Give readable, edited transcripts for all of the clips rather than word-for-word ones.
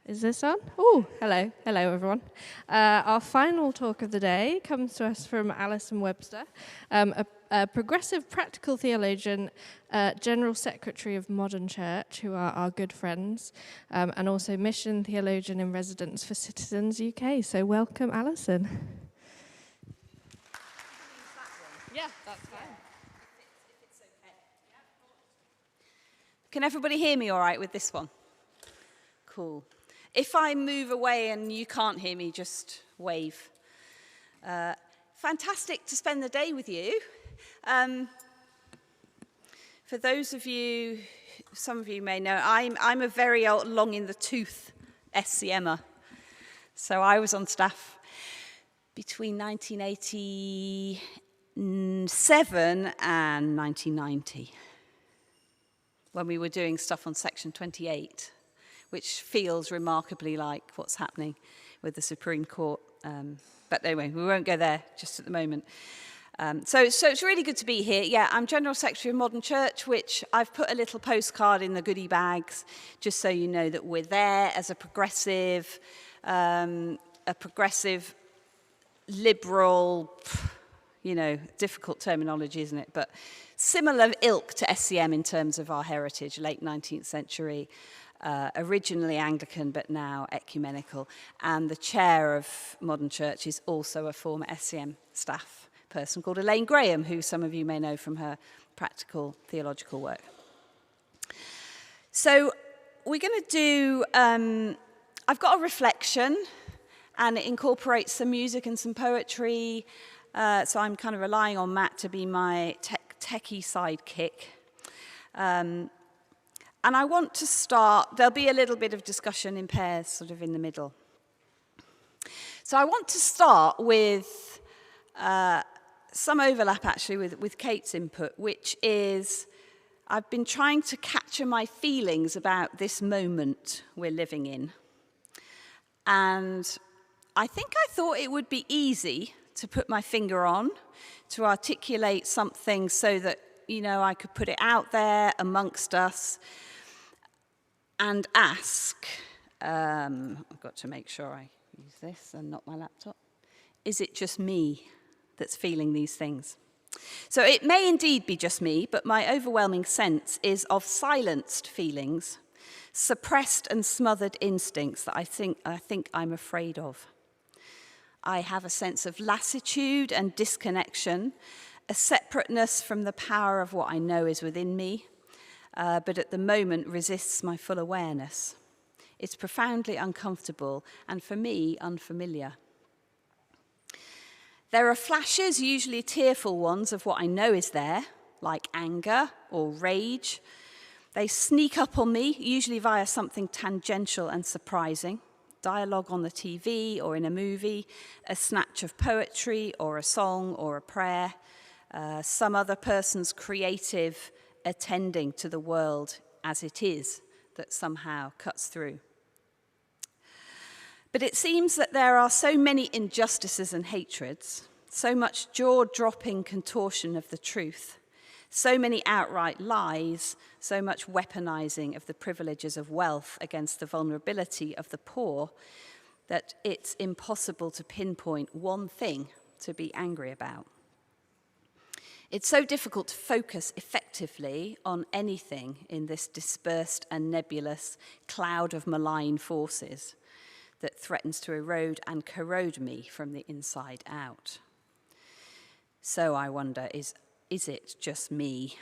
Is this on? Oh, hello. Hello, everyone. Our final talk of the day comes to us from Alison Webster, a progressive practical theologian, General Secretary of Modern Church, who are our good friends, and also mission theologian in residence for Citizens UK. So welcome, Alison. Yeah, that's fine. If it's okay. Yeah, of course. Can everybody hear me all right with this one? Cool. If I move away and you can't hear me, just wave. Fantastic to spend the day with you. For those of you, some of you may know, I'm a very old, long in the tooth SCMer. So I was on staff between 1987 and 1990 when we were doing stuff on Section 28. Which feels remarkably like what's happening with the Supreme Court. But anyway, we won't go there just at the moment. So it's really good to be here. Yeah, I'm General Secretary of Modern Church, which I've put a little postcard in the goodie bags, just so you know that we're there as a progressive liberal, difficult terminology, isn't it? But similar ilk to SCM in terms of our heritage, late 19th century, originally Anglican, but now ecumenical. And the chair of Modern Church is also a former SCM staff person called Elaine Graham, who some of you may know from her practical theological work. So we're going to do, I've got a reflection, and it incorporates some music and some poetry. So I'm kind of relying on Matt to be my techie sidekick. And I want to start, there'll be a little bit of discussion in pairs, sort of in the middle. So I want to start with some overlap, actually, with Kate's input, which is I've been trying to capture my feelings about this moment we're living in. And I think I thought it would be easy to put my finger on, to articulate something so that, I could put it out there amongst us and ask, I've got to make sure I use this and not my laptop, is it just me that's feeling these things? So it may indeed be just me, but my overwhelming sense is of silenced feelings, suppressed and smothered instincts that I think I'm afraid of. I have a sense of lassitude and disconnection, a separateness from the power of what I know is within me, but at the moment resists my full awareness. It's profoundly uncomfortable and, for me, unfamiliar. There are flashes, usually tearful ones, of what I know is there, like anger or rage. They sneak up on me, usually via something tangential and surprising. Dialogue on the TV or in a movie, a snatch of poetry or a song or a prayer, some other person's creative attending to the world as it is that somehow cuts through. But it seems that there are so many injustices and hatreds, so much jaw-dropping contortion of the truth, so many outright lies, so much weaponizing of the privileges of wealth against the vulnerability of the poor, that it's impossible to pinpoint one thing to be angry about. It's so difficult to focus effectively on anything in this dispersed and nebulous cloud of malign forces that threatens to erode and corrode me from the inside out. So I wonder, is it just me?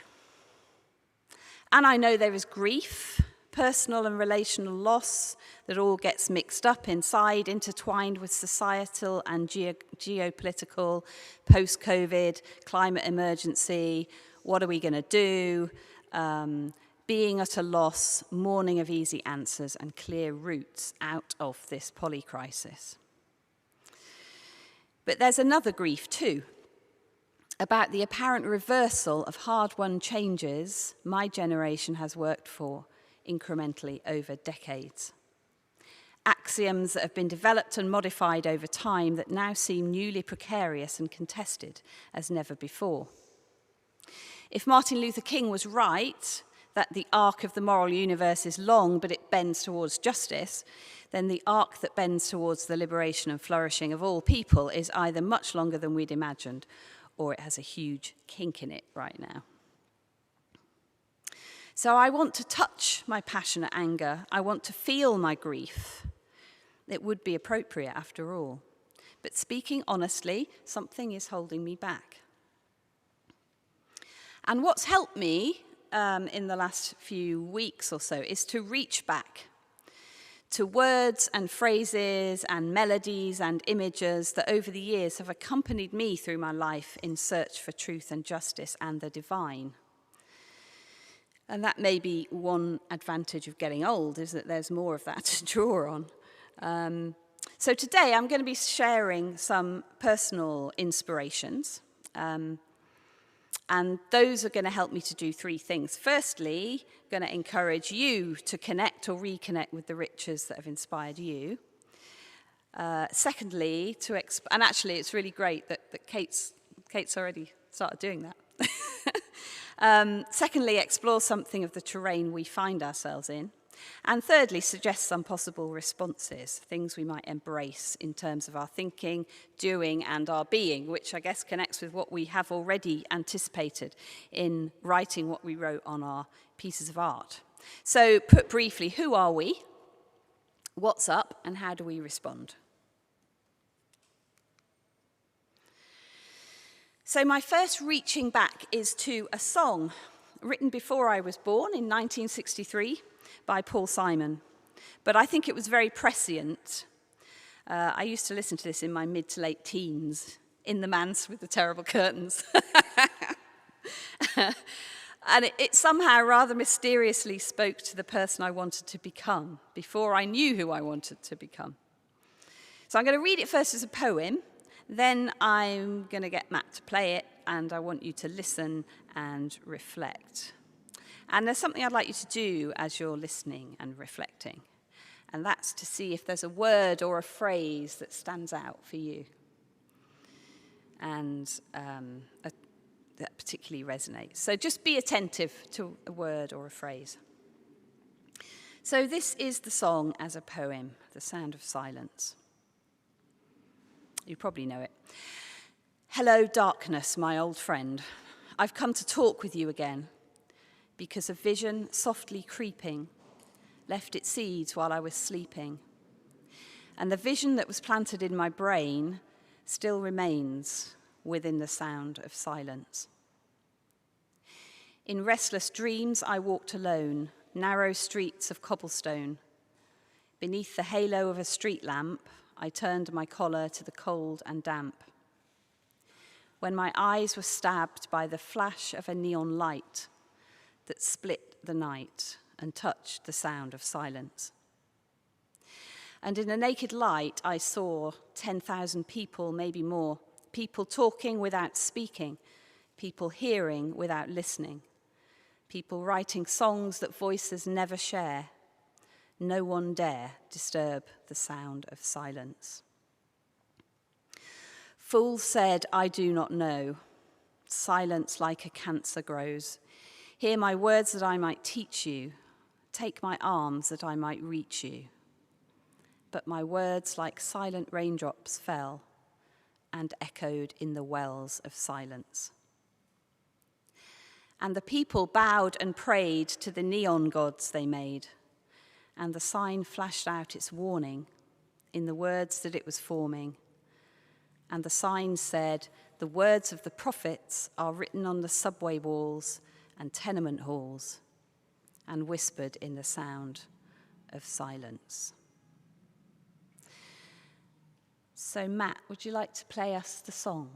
And I know there is grief, personal and relational loss that all gets mixed up inside, intertwined with societal and geopolitical, post-COVID, climate emergency, what are we going to do, being at a loss, mourning of easy answers and clear routes out of this polycrisis. But there's another grief too, about the apparent reversal of hard-won changes my generation has worked for incrementally over decades. Axioms that have been developed and modified over time that now seem newly precarious and contested as never before. If Martin Luther King was right that the arc of the moral universe is long, but it bends towards justice, then the arc that bends towards the liberation and flourishing of all people is either much longer than we'd imagined, or it has a huge kink in it right now. So I want to touch my passionate anger. I want to feel my grief. It would be appropriate after all. But speaking honestly, something is holding me back. And what's helped me in the last few weeks or so is to reach back to words and phrases and melodies and images that over the years have accompanied me through my life in search for truth and justice and the divine. And that may be one advantage of getting old, is that there's more of that to draw on. So today I'm going to be sharing some personal inspirations. And those are going to help me to do three things. Firstly, I'm going to encourage you to connect or reconnect with the riches that have inspired you. Secondly, and actually it's really great that Kate's already started doing that. Secondly, explore something of the terrain we find ourselves in. And thirdly, suggest some possible responses, things we might embrace in terms of our thinking, doing, and our being, which I guess connects with what we have already anticipated in writing what we wrote on our pieces of art. So, put briefly, who are we? What's up? And how do we respond? So my first reaching back is to a song written before I was born in 1963 by Paul Simon. But I think it was very prescient. I used to listen to this in my mid to late teens, in the manse with the terrible curtains. And it somehow rather mysteriously spoke to the person I wanted to become before I knew who I wanted to become. So I'm going to read it first as a poem. Then I'm going to get Matt to play it, and I want you to listen and reflect. And there's something I'd like you to do as you're listening and reflecting, and that's to see if there's a word or a phrase that stands out for you and that particularly resonates. So just be attentive to a word or a phrase. So this is the song as a poem, The Sound of Silence. You probably know it. Hello, darkness, my old friend. I've come to talk with you again because a vision softly creeping left its seeds while I was sleeping. And the vision that was planted in my brain still remains within the sound of silence. In restless dreams, I walked alone, narrow streets of cobblestone. Beneath the halo of a street lamp, I turned my collar to the cold and damp. When my eyes were stabbed by the flash of a neon light that split the night and touched the sound of silence. And in the naked light, I saw 10,000 people, maybe more, people talking without speaking, people hearing without listening, people writing songs that voices never share. No one dare disturb the sound of silence. Fools said, I do not know. Silence like a cancer grows. Hear my words that I might teach you. Take my arms that I might reach you. But my words like silent raindrops fell and echoed in the wells of silence. And the people bowed and prayed to the neon gods they made. And the sign flashed out its warning in the words that it was forming. And the sign said, the words of the prophets are written on the subway walls and tenement halls and whispered in the sound of silence. So Matt, would you like to play us the song?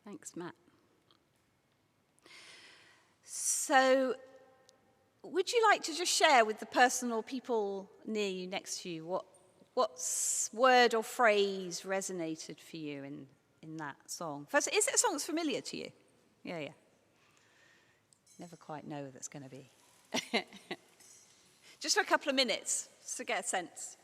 Thanks, Matt. So, would you like to just share with the person or people near you, next to you, what word or phrase resonated for you in that song? First, is it a song that's familiar to you? Yeah. Never quite know who that's going to be. Just for a couple of minutes, just to get a sense.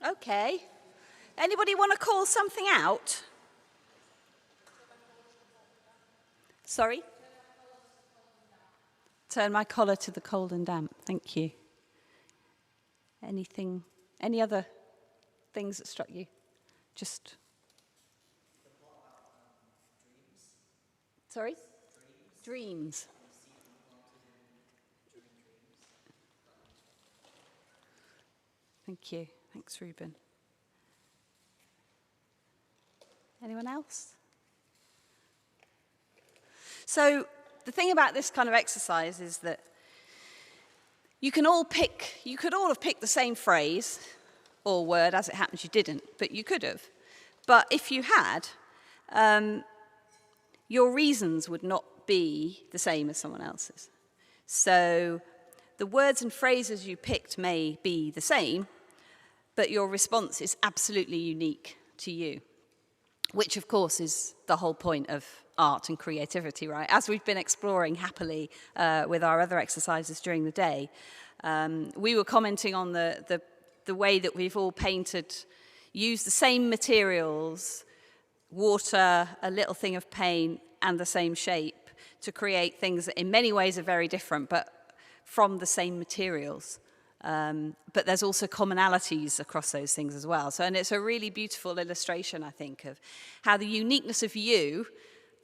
Okay. Anybody want to call something out? Sorry? Turn my collar to the cold and damp. Thank you. Any other things that struck you? Just. Sorry? Dreams. Thank you. Thanks, Ruben. Anyone else? So the thing about this kind of exercise is that you could all have picked the same phrase or word. As it happens, you didn't, but you could have. But if you had, your reasons would not be the same as someone else's. So the words and phrases you picked may be the same, but your response is absolutely unique to you, which, of course, is the whole point of art and creativity, right? As we've been exploring happily with our other exercises during the day, we were commenting on the way that we've all painted, used the same materials, water, a little thing of paint, and the same shape to create things that in many ways are very different, but from the same materials. But there's also commonalities across those things as well. And it's a really beautiful illustration, I think, of how the uniqueness of you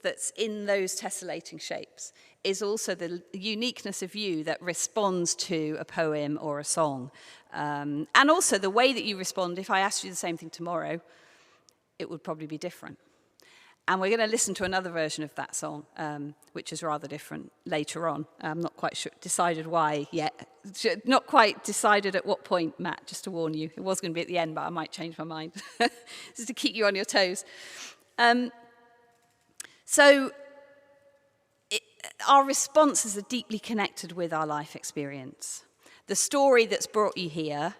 that's in those tessellating shapes is also the uniqueness of you that responds to a poem or a song. And also the way that you respond, if I asked you the same thing tomorrow, it would probably be different. And we're going to listen to another version of that song, which is rather different later on. I'm not quite sure, decided why yet. Not quite decided at what point, Matt, just to warn you. It was going to be at the end, but I might change my mind. Just to keep you on your toes. Our responses are deeply connected with our life experience. The story that's brought you here,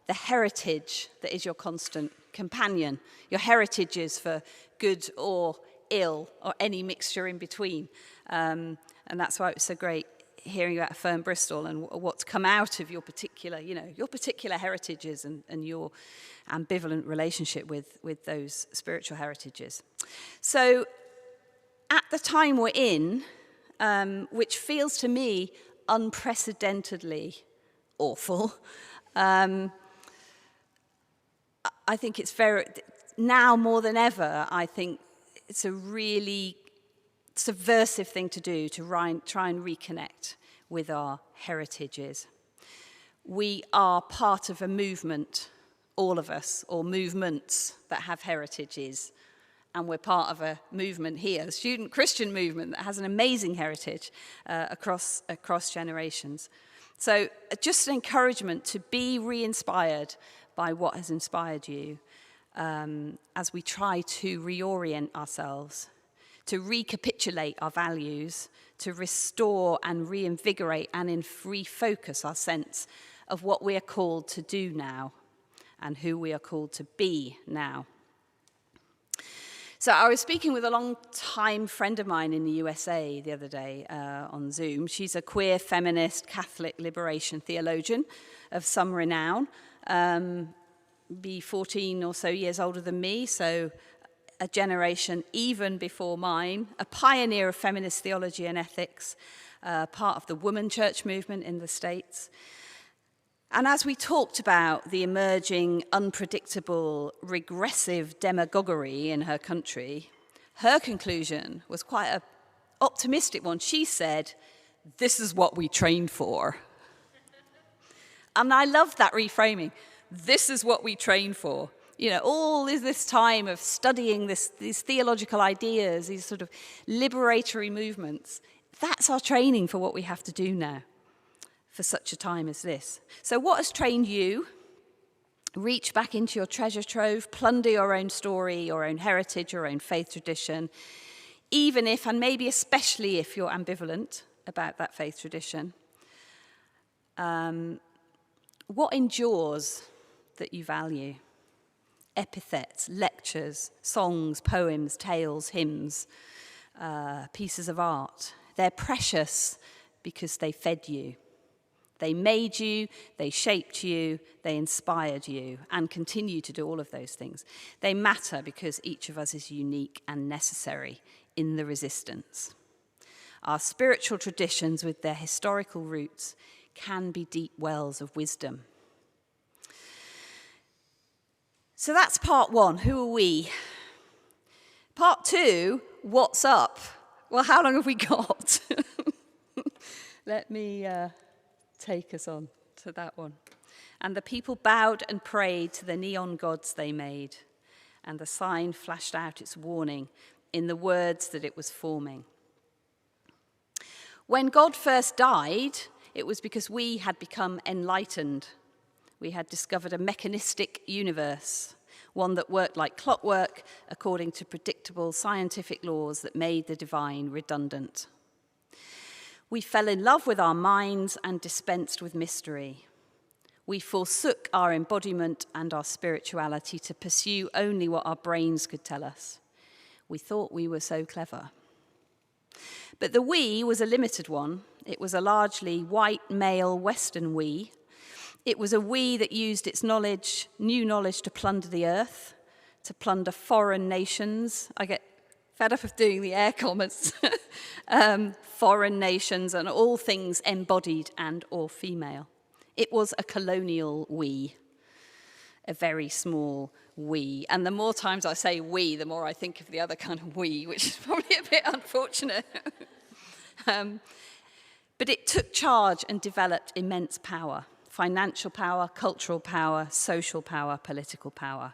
the heritage that is your constant companion. Your heritage is for good or ill, or any mixture in between. And that's why it was so great hearing about Fern Bristol and what's come out of your particular, your particular heritages and your ambivalent relationship with those spiritual heritages. So at the time we're in, which feels to me unprecedentedly awful, I think it's now more than ever, I think it's a really subversive thing to do to try and reconnect with our heritages. We are part of a movement, all of us, or movements that have heritages. And we're part of a movement here, the student Christian movement, that has an amazing heritage across generations. So just an encouragement to be re-inspired by what has inspired you as we try to reorient ourselves, to recapitulate our values, to restore and reinvigorate and refocus our sense of what we are called to do now and who we are called to be now. So I was speaking with a long-time friend of mine in the USA the other day on Zoom. She's a queer, feminist, Catholic liberation theologian of some renown, be 14 or so years older than me, so a generation even before mine, a pioneer of feminist theology and ethics, part of the woman church movement in the States. And as we talked about the emerging, unpredictable, regressive demagoguery in her country, her conclusion was quite an optimistic one. She said, "This is what we trained for." And I love that reframing. This is what we train for. All this time of studying these theological ideas, these sort of liberatory movements, that's our training for what we have to do now for such a time as this. So what has trained you? Reach back into your treasure trove, plunder your own story, your own heritage, your own faith tradition, even if, and maybe especially if, you're ambivalent about that faith tradition. What endures that you value? Epithets, lectures, songs, poems, tales, hymns, pieces of art. They're precious because they fed you. They made you, they shaped you, they inspired you, and continue to do all of those things. They matter because each of us is unique and necessary in the resistance. Our spiritual traditions, with their historical roots, can be deep wells of wisdom. So that's part one. Who are we? Part two, what's up? Well, how long have we got? Let me take us on to that one. And the people bowed and prayed to the neon gods they made, and the sign flashed out its warning in the words that it was forming. When God first died, it was because we had become enlightened. We had discovered a mechanistic universe, one that worked like clockwork according to predictable scientific laws that made the divine redundant. We fell in love with our minds and dispensed with mystery. We forsook our embodiment and our spirituality to pursue only what our brains could tell us. We thought we were so clever. But the we was a limited one. It was a largely white, male, Western we. It was a we that used its knowledge, new knowledge, to plunder the earth, to plunder foreign nations. I get fed up of doing the air comments. Foreign nations and all things embodied and or female. It was a colonial we, a very small we. And the more times I say we, the more I think of the other kind of we, which is probably a bit unfortunate. But it took charge and developed immense power: financial power, cultural power, social power, political power.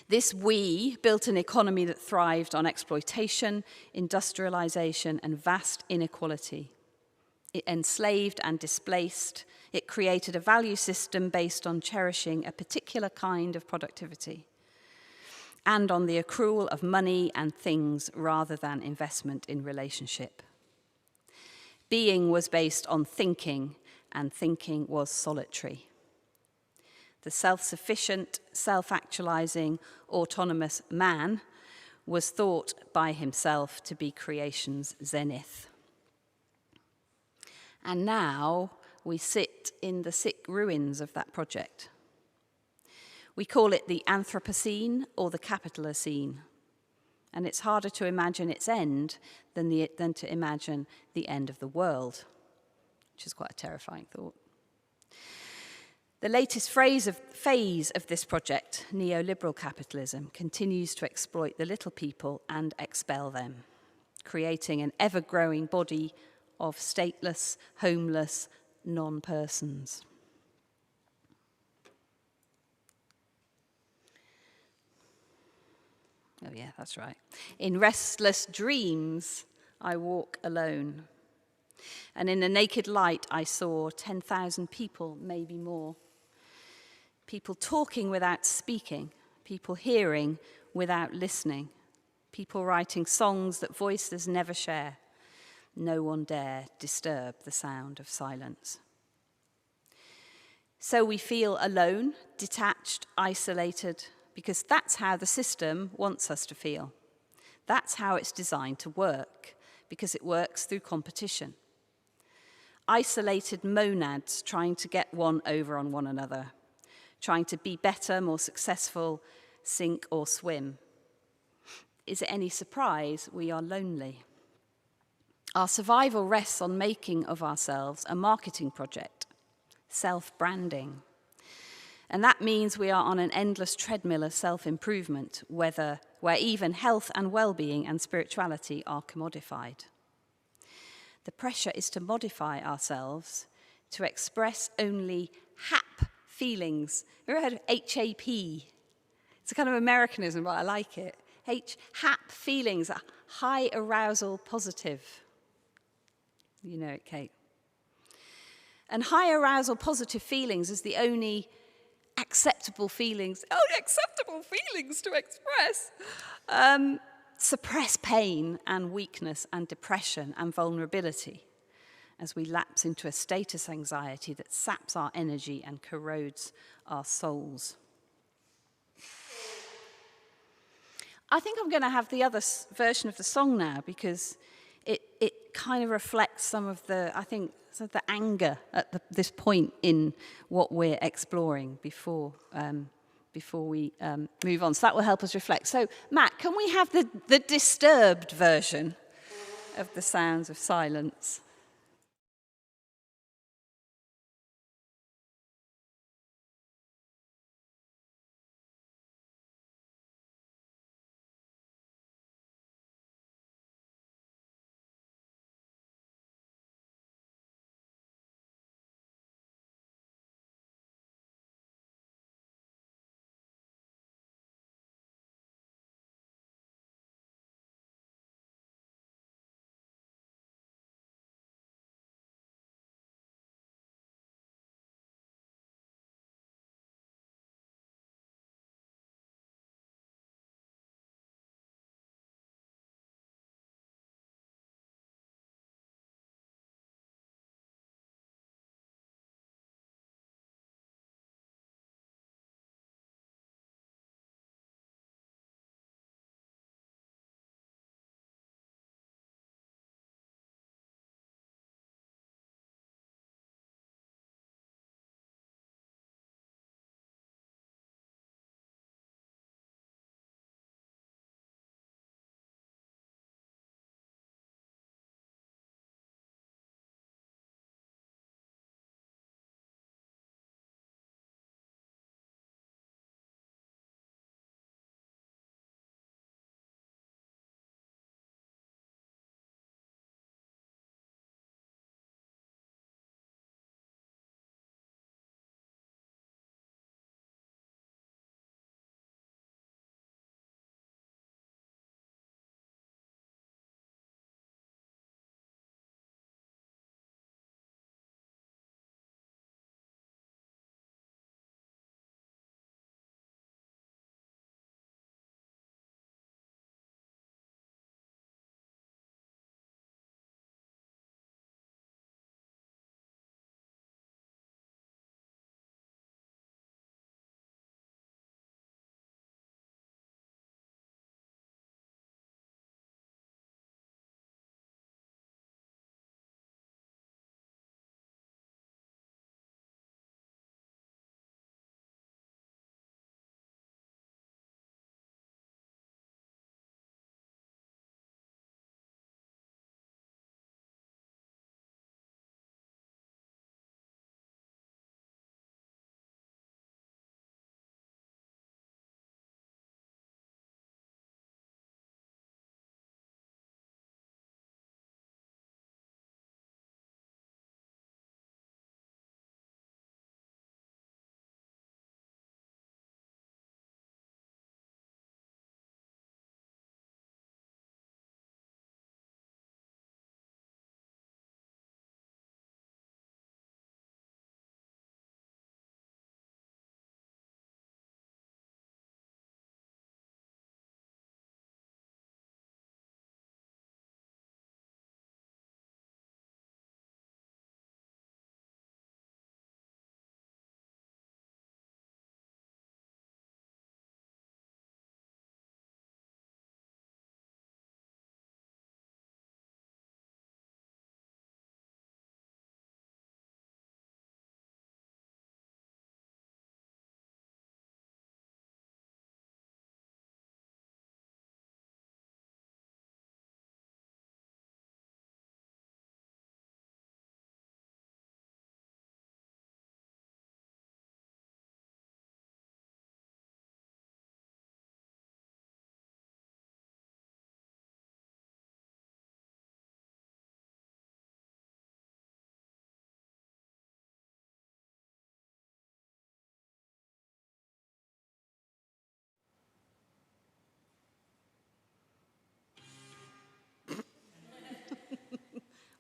This we built an economy that thrived on exploitation, industrialization, and vast inequality. It enslaved and displaced. It created a value system based on cherishing a particular kind of productivity and on the accrual of money and things rather than investment in relationship. Being was based on thinking, and thinking was solitary. The self-sufficient, self-actualizing, autonomous man was thought by himself to be creation's zenith. And now we sit in the sick ruins of that project. We call it the Anthropocene or the Capitalocene. And it's harder to imagine its end than to imagine the end of the world, which is quite a terrifying thought. The latest phase of this project, neoliberal capitalism, continues to exploit the little people and expel them, creating an ever-growing body of stateless, homeless, non-persons. Oh yeah, that's right. In restless dreams, I walk alone. And in the naked light, I saw 10,000 people, maybe more. People talking without speaking, people hearing without listening, people writing songs that voices never share. No one dare disturb the sound of silence. So we feel alone, detached, isolated, because that's how the system wants us to feel. That's how it's designed to work, because it works through competition. Isolated monads trying to get one over on one another, trying to be better, more successful, sink or swim. Is it any surprise we are lonely? Our survival rests on making of ourselves a marketing project, self-branding. And that means we are on an endless treadmill of self-improvement, where even health and well-being and spirituality are commodified. The pressure is to modify ourselves, to express only HAP feelings. Have you ever heard of HAP? It's a kind of Americanism, but I like it. HAP feelings, high arousal positive. You know it, Kate. And high arousal positive feelings is the only acceptable feelings to express. Suppress pain and weakness and depression and vulnerability as we lapse into a status anxiety that saps our energy and corrodes our souls. I think I'm going to have the other version of the song now because it kind of reflects some of the anger at this point in what we're exploring before we move on. So that will help us reflect. So, Matt, can we have the disturbed version of the sounds of silence?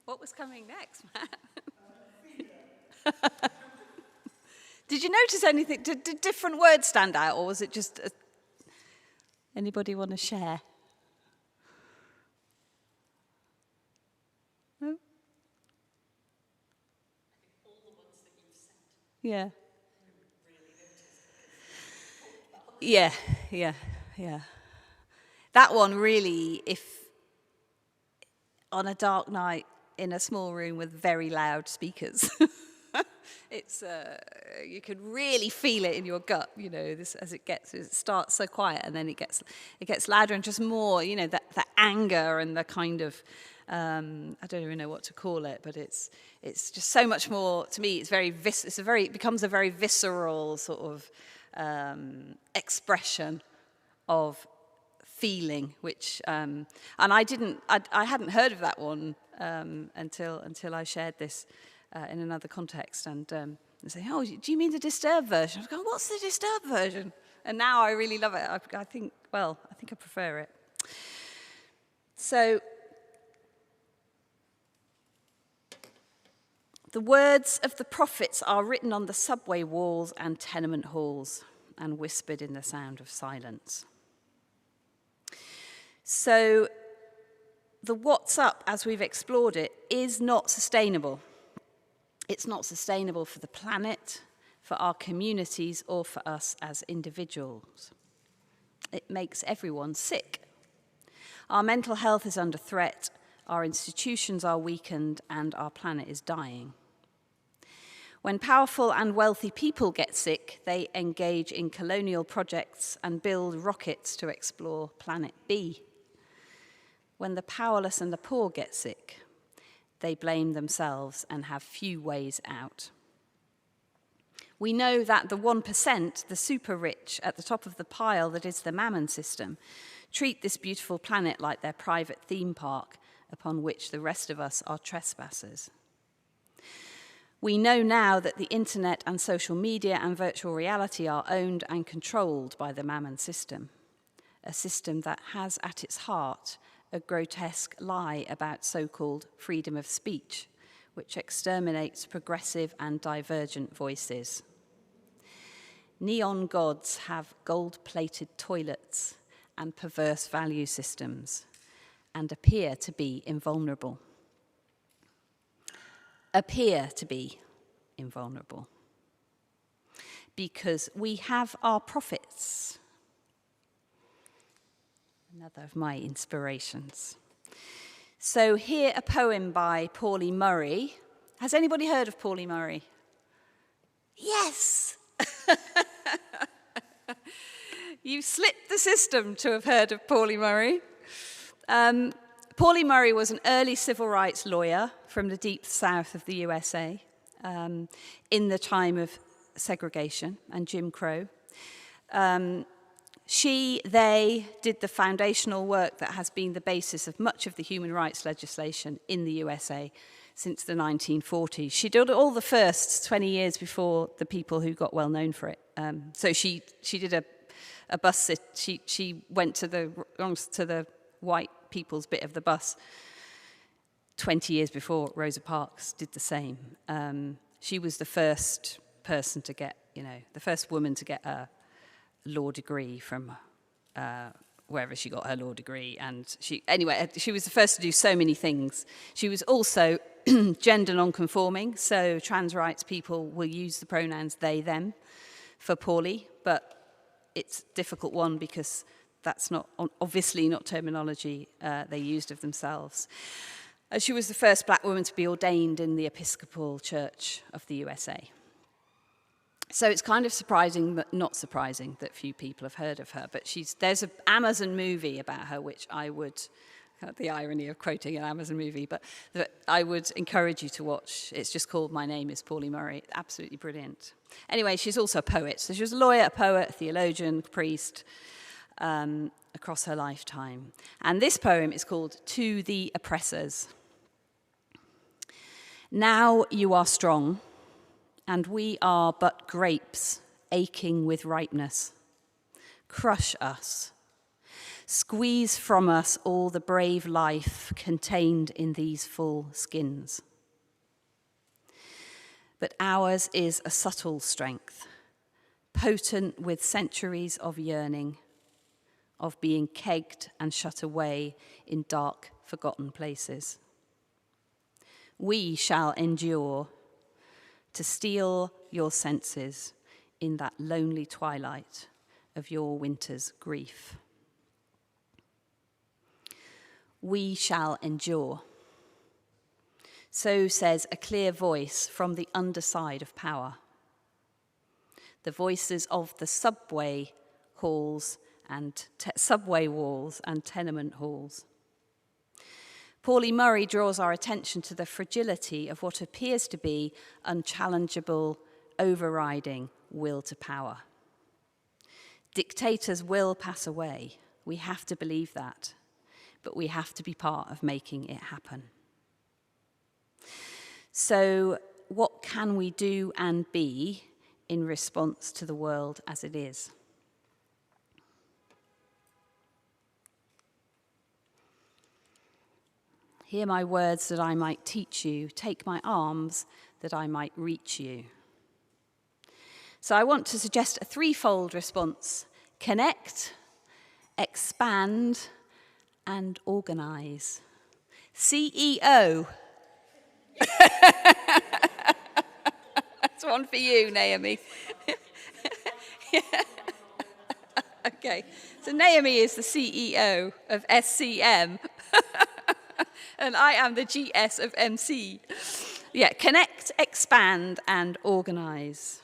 What was coming next, Matt? Did you notice anything? Did different words stand out, or was it just... Anybody want to share? No? All the ones that you've said. Yeah. Really Yeah. That one really, if on a dark night in a small room with very loud speakers, it's you can really feel it in your gut, this as it starts so quiet and then it gets louder and just more, the anger and the kind of I don't even know what to call it, but it's just so much more. To me, it becomes a very visceral sort of expression of feeling, which and I hadn't heard of that one until I shared this in another context, and they say, "Oh, do you mean the Disturbed version?" I was going, "What's the Disturbed version?" And now I really love it. I think I prefer it. So the words of the prophets are written on the subway walls and tenement halls and whispered in the sound of silence. So the what's up, as we've explored it, is not sustainable. It's not sustainable for the planet, for our communities, or for us as individuals. It makes everyone sick. Our mental health is under threat, our institutions are weakened, and our planet is dying. When powerful and wealthy people get sick, they engage in colonial projects and build rockets to explore Planet B. When the powerless and the poor get sick, they blame themselves and have few ways out. We know that the 1%, the super rich at the top of the pile that is the Mammon system, treat this beautiful planet like their private theme park upon which the rest of us are trespassers. We know now that the internet and social media and virtual reality are owned and controlled by the Mammon system, a system that has at its heart a grotesque lie about so-called freedom of speech, which exterminates progressive and divergent voices. Neon gods have gold-plated toilets and perverse value systems and appear to be invulnerable. Because we have our prophets. Another of my inspirations. So here a poem by Pauli Murray. Has anybody heard of Pauli Murray? Yes! You slipped the system to have heard of Pauli Murray. Pauli Murray was an early civil rights lawyer from the deep south of the USA in the time of segregation and Jim Crow. They did the foundational work that has been the basis of much of the human rights legislation in the USA since the 1940s. She did all the firsts 20 years before the people who got well known for it. So she did a bus sit. She went to the white people's bit of the bus 20 years before Rosa Parks did the same. She was the first person to get, the first woman to get a law degree from wherever she got her law degree. And she was the first to do so many things. She was also gender non-conforming, so trans rights people will use the pronouns they, them for Pauli, but it's a difficult one because that's obviously not terminology they used of themselves. She was the first black woman to be ordained in the Episcopal Church of the USA. So it's kind of surprising, but not surprising, that few people have heard of her. But there's an Amazon movie about her, which I would, the irony of quoting an Amazon movie, but that I would encourage you to watch. It's just called My Name is Pauli Murray. Absolutely brilliant. Anyway, she's also a poet. So she was a lawyer, a poet, a theologian, priest, across her lifetime. And this poem is called To the Oppressors. Now you are strong, and we are but grapes aching with ripeness. Crush us. squeeze from us all the brave life contained in these full skins. But ours is a subtle strength, potent with centuries of yearning, of being kegged and shut away in dark, forgotten places. We shall endure to steal your senses in that lonely twilight of your winter's grief. We shall endure. So says a clear voice from the underside of power. The voices of the subway walls and tenement halls. Paulie Murray draws our attention to the fragility of what appears to be unchallengeable, overriding will to power. Dictators will pass away. We have to believe that, but we have to be part of making it happen. So, what can we do and be in response to the world as it is? Hear my words that I might teach you. Take my arms that I might reach you. So I want to suggest a threefold response: connect, expand, and organize. CEO. That's one for you, Naomi. Yeah. Okay, so Naomi is the CEO of SCM. And I am the GS of MC. Yeah, connect, expand, and organize.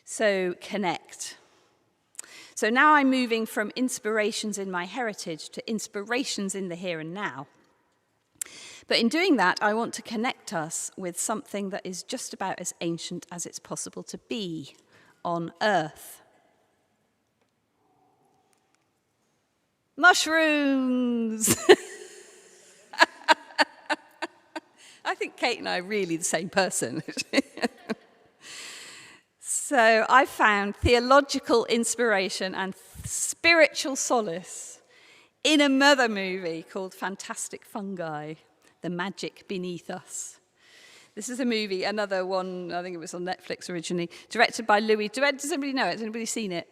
So connect. So now I'm moving from inspirations in my heritage to inspirations in the here and now. But in doing that, I want to connect us with something that is just about as ancient as it's possible to be on Earth. Mushrooms! I think Kate and I are really the same person. So I found theological inspiration and spiritual solace in a Mother movie called Fantastic Fungi, The Magic Beneath Us. This is a movie, another one, I think it was on Netflix originally, directed by Louis. Does anybody know it? Has anybody seen it?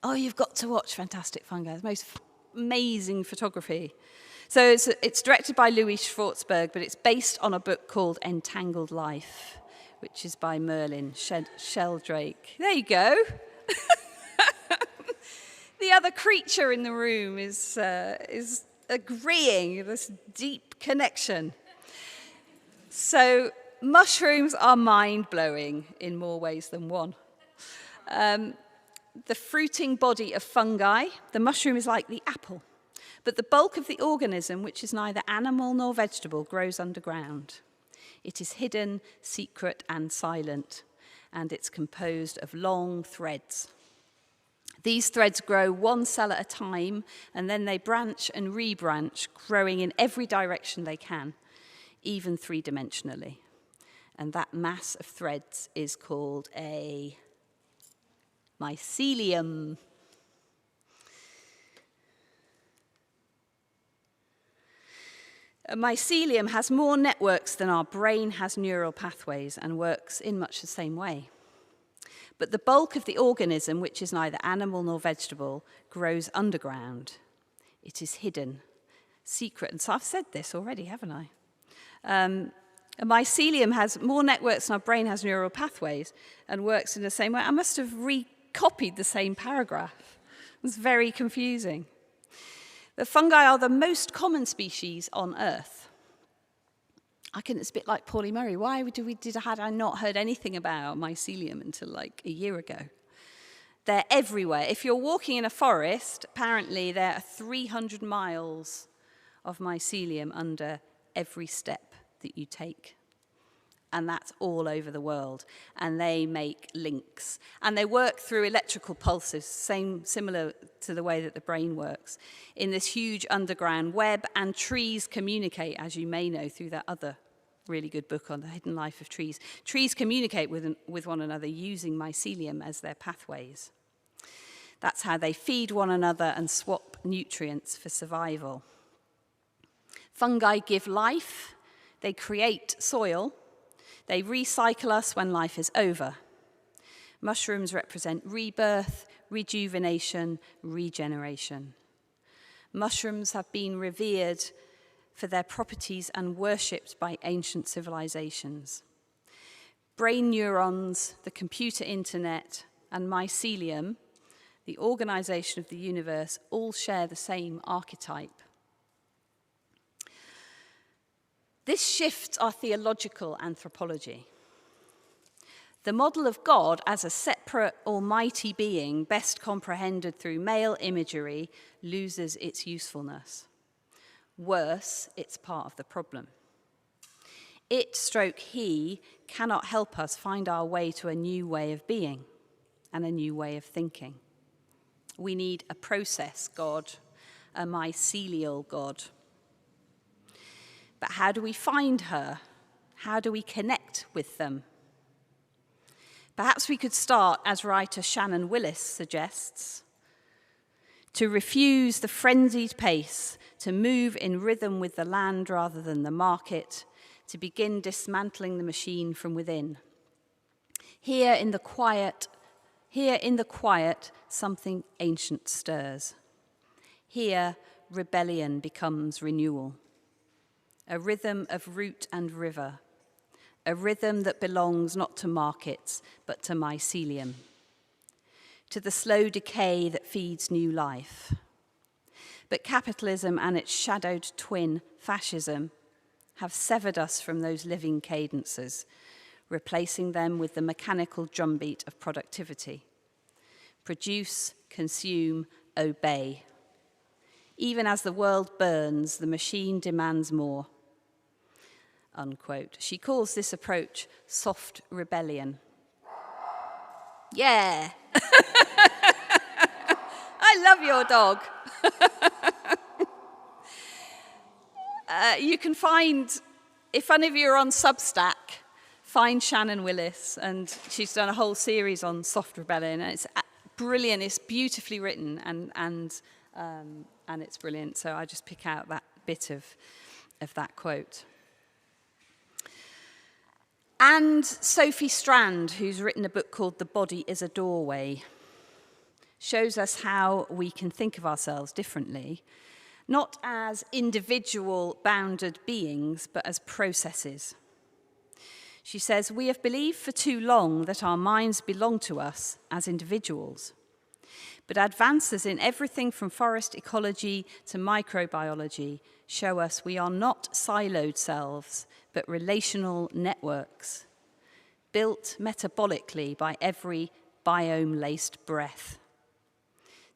Oh, you've got to watch Fantastic Fungi. It's the most amazing photography. So it's directed by Louis Schwartzberg, but it's based on a book called Entangled Life, which is by Merlin Sheldrake. There you go. The other creature in the room is agreeing, this deep connection. So mushrooms are mind-blowing in more ways than one. The fruiting body of fungi, the mushroom is like the apple. But the bulk of the organism, which is neither animal nor vegetable, grows underground. It is hidden, secret, and silent, and it's composed of long threads. These threads grow one cell at a time, and then they branch and rebranch, growing in every direction they can, even three-dimensionally. And that mass of threads is called a mycelium. A mycelium has more networks than our brain has neural pathways and works in much the same way. But the bulk of the organism, which is neither animal nor vegetable, grows underground. It is hidden, secret. And so I've said this already, haven't I? A mycelium has more networks than our brain has neural pathways and works in the same way. I must have recopied the same paragraph. It was very confusing. The fungi are the most common species on Earth. It's a bit like Paulie Murray. Why had I not heard anything about mycelium until like a year ago? They're everywhere. If you're walking in a forest, apparently there are 300 miles of mycelium under every step that you take. And that's all over the world. And they make links. And they work through electrical pulses, similar to the way that the brain works, in this huge underground web. And trees communicate, as you may know, through that other really good book on the hidden life of trees. Trees communicate with one another using mycelium as their pathways. That's how they feed one another and swap nutrients for survival. Fungi give life, they create soil, they recycle us when life is over. Mushrooms represent rebirth, rejuvenation, regeneration. Mushrooms have been revered for their properties and worshipped by ancient civilizations. Brain neurons, the computer internet, and mycelium, the organization of the universe, all share the same archetype. This shifts our theological anthropology. The model of God as a separate, almighty being, best comprehended through male imagery, loses its usefulness. Worse, it's part of the problem. He cannot help us find our way to a new way of being and a new way of thinking. We need a process God, a mycelial God. But how do we find her? How do we connect with them? Perhaps we could start, as writer Shannon Willis suggests, to refuse the frenzied pace, to move in rhythm with the land rather than the market, to begin dismantling the machine from within. Here in the quiet, something ancient stirs. Here, rebellion becomes renewal. A rhythm of root and river. A rhythm that belongs not to markets, but to mycelium. To the slow decay that feeds new life. But capitalism and its shadowed twin, fascism, have severed us from those living cadences, replacing them with the mechanical drumbeat of productivity. Produce, consume, obey. Even as the world burns, the machine demands more. Unquote. She calls this approach soft rebellion. Yeah. I love your dog. You can find, if any of you are on Substack, find Shannon Willis, and she's done a whole series on soft rebellion, and it's brilliant. It's beautifully written, and it's brilliant. So I just pick out that bit of that quote. And Sophie Strand, who's written a book called The Body is a Doorway, shows us how we can think of ourselves differently, not as individual bounded beings, but as processes. She says, we have believed for too long that our minds belong to us as individuals. But advances in everything from forest ecology to microbiology show us we are not siloed selves, but relational networks, built metabolically by every biome-laced breath.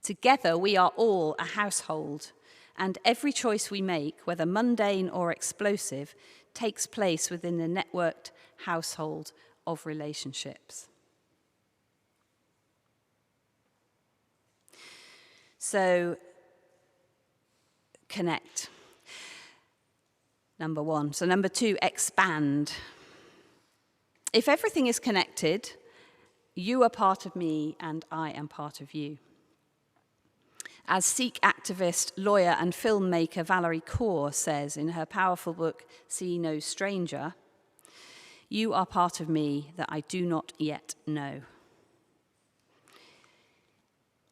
Together, we are all a household, and every choice we make, whether mundane or explosive, takes place within the networked household of relationships. So, connect. Number one. So number two, expand. If everything is connected, you are part of me and I am part of you. As Sikh activist, lawyer, and filmmaker Valerie Kaur says in her powerful book, See No Stranger, you are part of me that I do not yet know.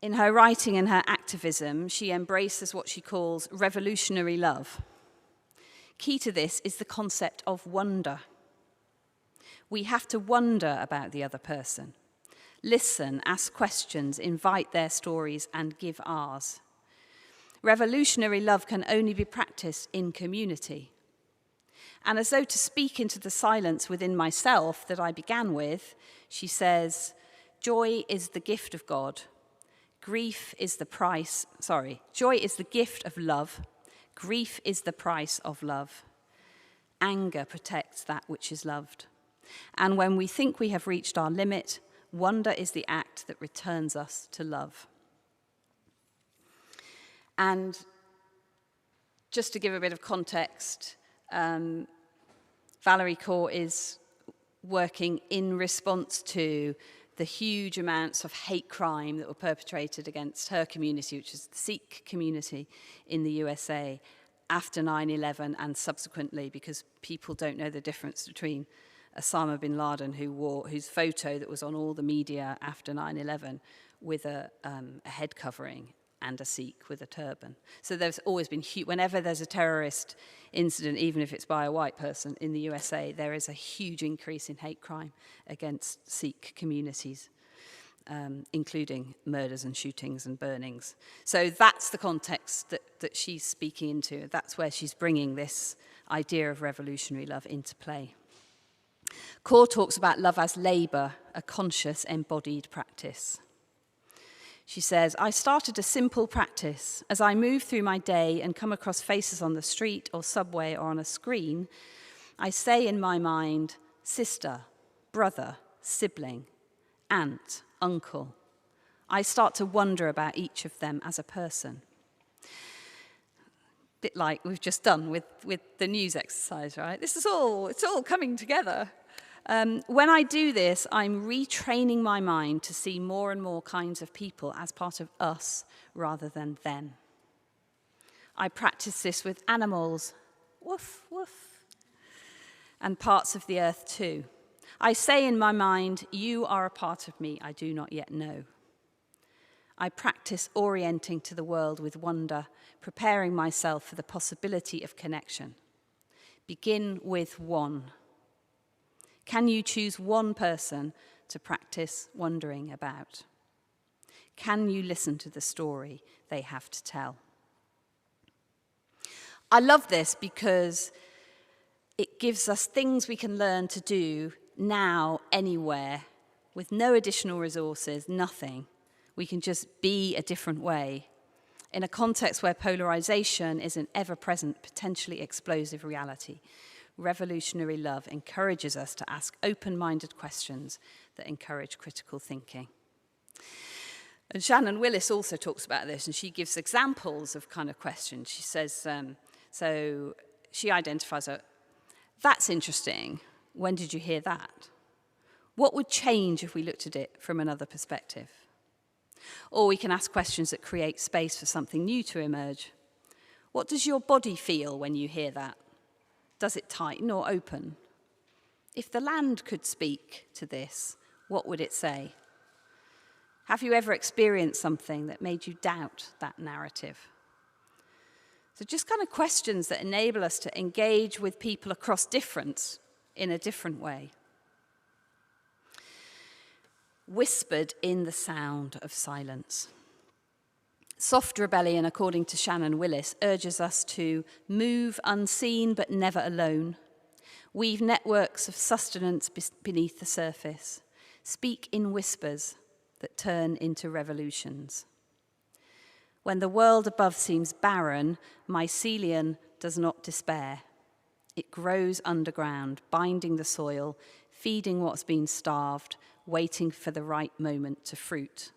In her writing and her activism, she embraces what she calls revolutionary love. Key to this is the concept of wonder. We have to wonder about the other person. Listen, ask questions, invite their stories, and give ours. Revolutionary love can only be practiced in community. And as though to speak into the silence within myself that I began with, she says, joy is the gift of God. Joy is the gift of love. Grief is the price of love. Anger protects that which is loved. And when we think we have reached our limit, wonder is the act that returns us to love. And just to give a bit of context, Valerie Kaur is working in response to the huge amounts of hate crime that were perpetrated against her community, which is the Sikh community in the USA, after 9/11 and subsequently, because people don't know the difference between Osama bin Laden, whose photo that was on all the media after 9/11 with a head covering, and a Sikh with a turban. So there's always been whenever there's a terrorist incident, even if it's by a white person in the USA, there is a huge increase in hate crime against Sikh communities, including murders and shootings and burnings. So that's the context that she's speaking into. That's where she's bringing this idea of revolutionary love into play. Kaur talks about love as labour, a conscious, embodied practice. She says, I started a simple practice. As I move through my day and come across faces on the street or subway or on a screen, I say in my mind, sister, brother, sibling, aunt, uncle. I start to wonder about each of them as a person. Bit like we've just done with the news exercise, right? It's all coming together. When I do this, I'm retraining my mind to see more and more kinds of people as part of us rather than them. I practice this with animals, woof, woof, and parts of the earth too. I say in my mind, you are a part of me I do not yet know. I practice orienting to the world with wonder, preparing myself for the possibility of connection. Begin with one. Can you choose one person to practice wondering about? Can you listen to the story they have to tell? I love this because it gives us things we can learn to do now, anywhere, with no additional resources, nothing. We can just be a different way in a context where polarization is an ever-present, potentially explosive reality. Revolutionary love encourages us to ask open-minded questions that encourage critical thinking. And Shannon Willis also talks about this, and she gives examples of kind of questions. She says, so she identifies, that's interesting. When did you hear that? What would change if we looked at it from another perspective? Or we can ask questions that create space for something new to emerge. What does your body feel when you hear that? Does it tighten or open? If the land could speak to this, what would it say? Have you ever experienced something that made you doubt that narrative? So just kind of questions that enable us to engage with people across difference in a different way. Whispered in the sound of silence. Soft rebellion, according to Shannon Willis, urges us to move unseen but never alone, weave networks of sustenance beneath the surface, speak in whispers that turn into revolutions. When the world above seems barren, mycelium does not despair. It grows underground, binding the soil, feeding what's been starved, waiting for the right moment to fruit.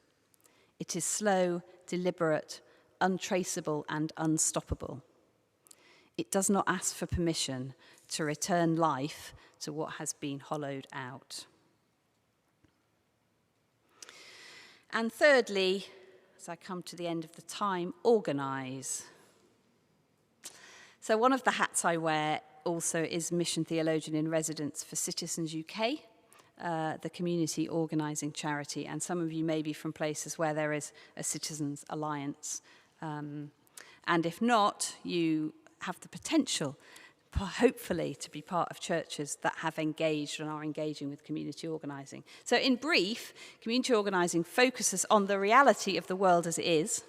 It is slow, deliberate, untraceable, and unstoppable. It does not ask for permission to return life to what has been hollowed out. And thirdly, as I come to the end of the time, organise. So one of the hats I wear also is Mission Theologian in Residence for Citizens UK, the community organising charity, and some of you may be from places where there is a Citizens Alliance. And if not, you have the potential, hopefully, to be part of churches that have engaged and are engaging with community organising. So in brief, community organising focuses on the reality of the world as it is,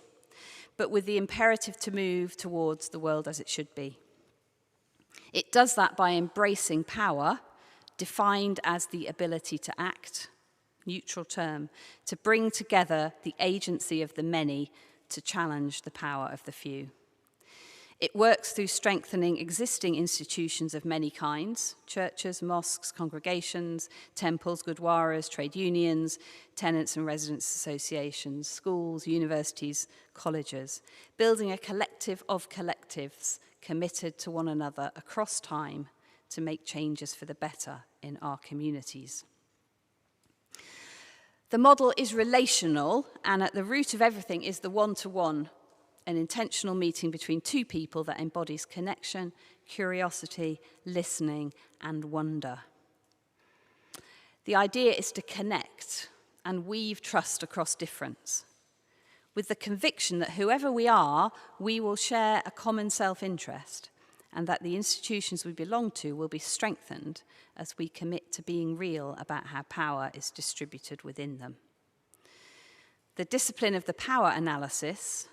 but with the imperative to move towards the world as it should be. It does that by embracing power, defined as the ability to act, neutral term, to bring together the agency of the many to challenge the power of the few. It works through strengthening existing institutions of many kinds, churches, mosques, congregations, temples, gurdwaras, trade unions, tenants and residents associations, schools, universities, colleges, building a collective of collectives committed to one another across time to make changes for the better in our communities. The model is relational, and at the root of everything is the one-to-one, an intentional meeting between two people that embodies connection, curiosity, listening, and wonder. The idea is to connect and weave trust across difference, with the conviction that whoever we are, we will share a common self-interest, and that the institutions we belong to will be strengthened as we commit to being real about how power is distributed within them. The discipline of the power analysis,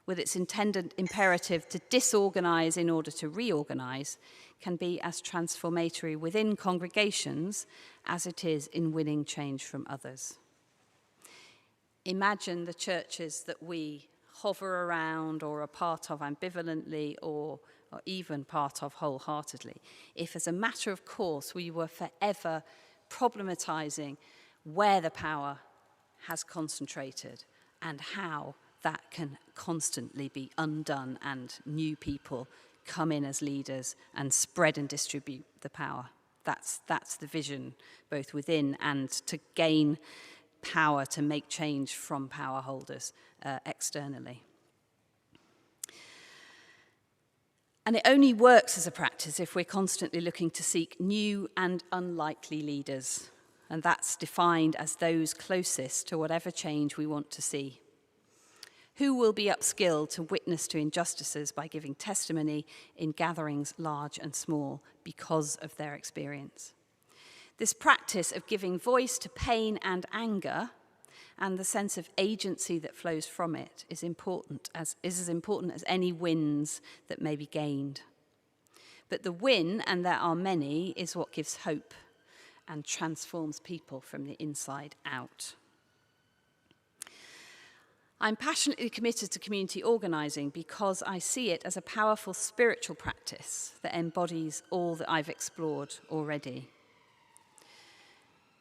with its intended imperative to disorganize in order to reorganize, can be as transformatory within congregations as it is in winning change from others. Imagine the churches that we hover around or are part of ambivalently or even part of wholeheartedly, if as a matter of course we were forever problematizing where the power has concentrated and how that can constantly be undone and new people come in as leaders and spread and distribute the power. That's the vision, both within and to gain power, to make change from power holders externally. And it only works as a practice if we're constantly looking to seek new and unlikely leaders. And that's defined as those closest to whatever change we want to see. Who will be upskilled to witness to injustices by giving testimony in gatherings large and small because of their experience? This practice of giving voice to pain and anger and the sense of agency that flows from it is as important as any wins that may be gained. But the win, and there are many, is what gives hope and transforms people from the inside out. I'm passionately committed to community organising because I see it as a powerful spiritual practice that embodies all that I've explored already.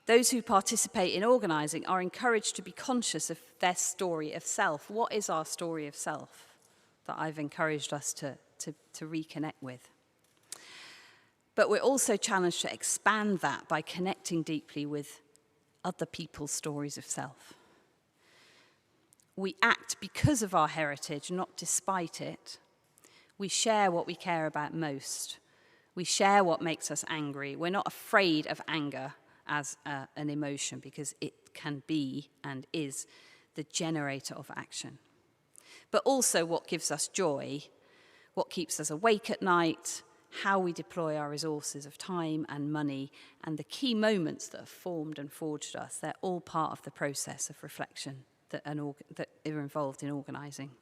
Those who participate in organising are encouraged to be conscious of their story of self. What is our story of self that I've encouraged us to reconnect with? But we're also challenged to expand that by connecting deeply with other people's stories of self. We act because of our heritage, not despite it. We share what we care about most. We share what makes us angry. We're not afraid of anger as an emotion because it can be and is the generator of action. But also what gives us joy, what keeps us awake at night, how we deploy our resources of time and money, and the key moments that have formed and forged us. They're all part of the process of reflection that are involved in organising.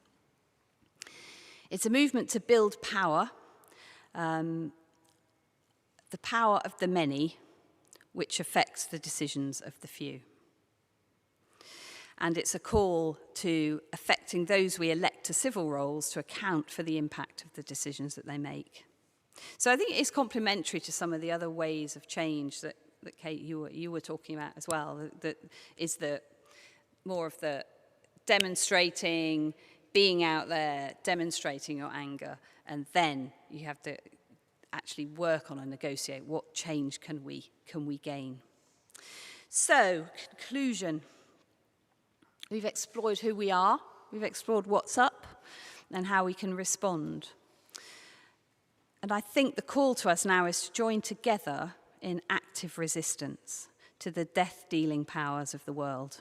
It's a movement to build power, the power of the many, which affects the decisions of the few. And it's a call to affecting those we elect to civil roles to account for the impact of the decisions that they make. So I think it's complementary to some of the other ways of change that Kate, you were talking about as well, that is the more of the demonstrating, being out there, demonstrating your anger, and then you have to actually work on and negotiate what change can we gain. So, conclusion. We've explored who we are, we've explored what's up, and how we can respond. And I think the call to us now is to join together in active resistance to the death-dealing powers of the world.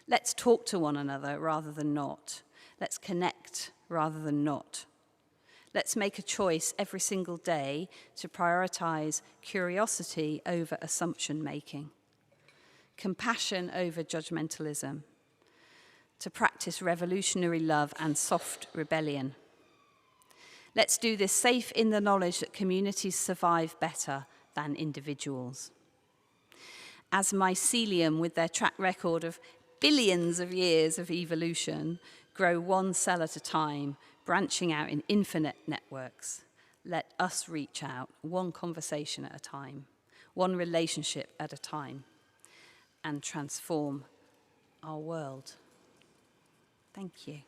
Let's talk to one another rather than not. Let's connect rather than not. Let's make a choice every single day to prioritize curiosity over assumption-making, compassion over judgmentalism, to practice revolutionary love and soft rebellion. Let's do this safe in the knowledge that communities survive better than individuals. As mycelium, with their track record of billions of years of evolution, grow one cell at a time, branching out in infinite networks, let us reach out one conversation at a time, one relationship at a time, and transform our world. Thank you.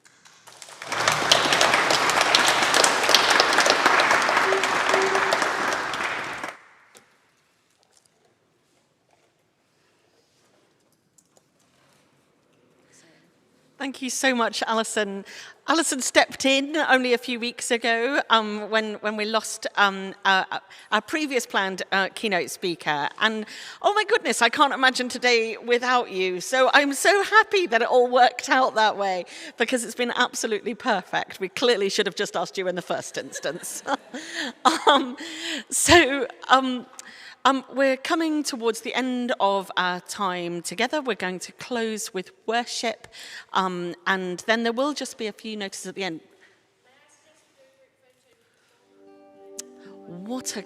Thank you so much, Alison. Alison stepped in only a few weeks ago when we lost our previous planned keynote speaker. And oh my goodness, I can't imagine today without you. So I'm so happy that it all worked out that way, because it's been absolutely perfect. We clearly should have just asked you in the first instance. We're coming towards the end of our time together. We're going to close with worship, and then there will just be a few notices at the end. What a